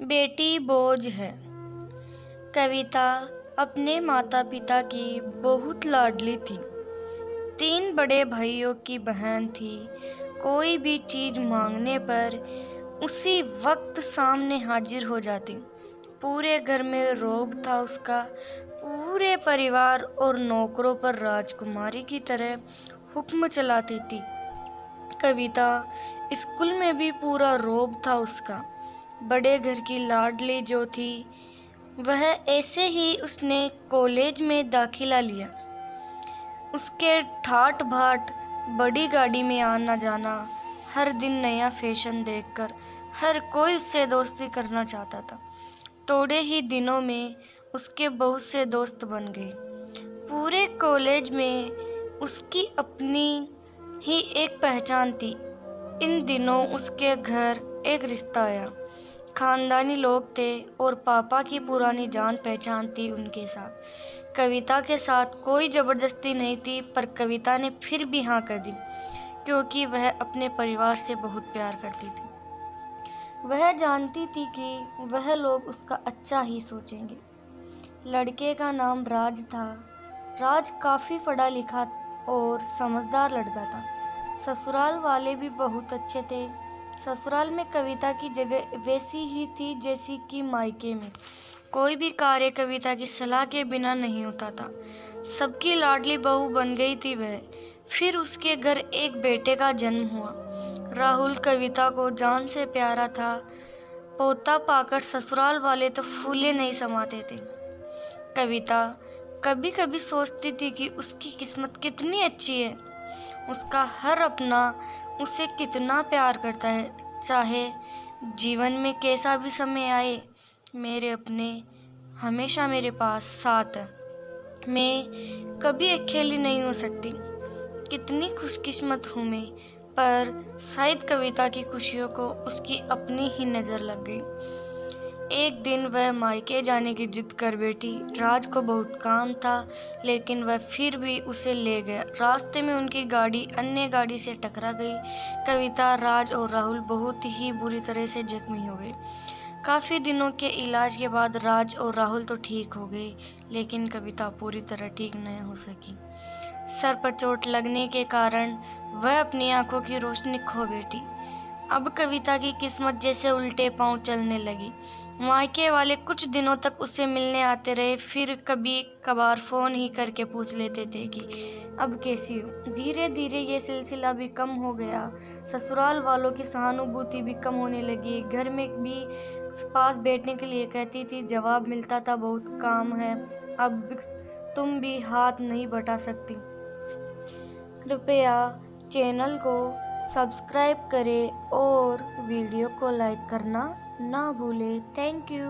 बेटी बोझ है। कविता अपने माता पिता की बहुत लाडली थी। 3 बड़े भाइयों की बहन थी। कोई भी चीज मांगने पर उसी वक्त सामने हाजिर हो जाती। पूरे घर में रोब था उसका। पूरे परिवार और नौकरों पर राजकुमारी की तरह हुक्म चलाती थी। कविता स्कूल में भी पूरा रोब था उसका। बड़े घर की लाडली जो थी वह ऐसे ही उसने कॉलेज में दाखिला लिया। उसके ठाट बाट बड़ी गाड़ी में आना जाना, हर दिन नया फैशन देखकर हर कोई उससे दोस्ती करना चाहता था। थोड़े ही दिनों में उसके बहुत से दोस्त बन गए। पूरे कॉलेज में उसकी अपनी ही एक पहचान थी। इन दिनों उसके घर एक रिश्ता आया। खानदानी लोग थे और पापा की पुरानी जान पहचान थी उनके साथ। कविता के साथ कोई ज़बरदस्ती नहीं थी, पर कविता ने फिर भी हाँ कर दी, क्योंकि वह अपने परिवार से बहुत प्यार करती थी। वह जानती थी कि वह लोग उसका अच्छा ही सोचेंगे। लड़के का नाम राज था। राज काफ़ी पढ़ा लिखा और समझदार लड़का था। ससुराल वाले भी बहुत अच्छे थे। ससुराल में कविता की जगह वैसी ही थी जैसी कि मायके में। कोई भी कार्य कविता की सलाह के बिना नहीं होता था। सबकी लाडली बहू बन गई थी वह। फिर उसके घर एक बेटे का जन्म हुआ। राहुल कविता को जान से प्यारा था। पोता पाकर ससुराल वाले तो फूले नहीं समाते थे। कविता कभी कभी सोचती थी कि उसकी किस्मत कितनी अच्छी है। उसका हर अपना उसे कितना प्यार करता है। चाहे जीवन में कैसा भी समय आए, मेरे अपने हमेशा मेरे पास साथ है। मैं कभी अकेली नहीं हो सकती। कितनी खुशकिस्मत हूँ मैं। पर शायद कविता की खुशियों को उसकी अपनी ही नज़र लग गई। एक दिन वह मायके जाने की जिद कर बैठी। राज को बहुत काम था, लेकिन वह फिर भी उसे ले गया। रास्ते में उनकी गाड़ी अन्य गाड़ी से टकरा गई। कविता, राज और राहुल बहुत ही बुरी तरह से जख्मी हो गए। काफ़ी दिनों के इलाज के बाद राज और राहुल तो ठीक हो गए, लेकिन कविता पूरी तरह ठीक नहीं हो सकी। सर पर चोट लगने के कारण वह अपनी आंखों की रोशनी खो बैठी। अब कविता की किस्मत जैसे उल्टे पांव चलने लगी। मायके वाले कुछ दिनों तक उससे मिलने आते रहे, फिर कभी कभार फ़ोन ही करके पूछ लेते थे कि अब कैसी हो। धीरे धीरे ये सिलसिला भी कम हो गया। ससुराल वालों की सहानुभूति भी कम होने लगी। घर में भी पास बैठने के लिए कहती थी, जवाब मिलता था बहुत काम है, अब तुम भी हाथ नहीं बटा सकती। कृपया चैनल को सब्सक्राइब करें और वीडियो को लाइक करना ना भूलें। Thank you.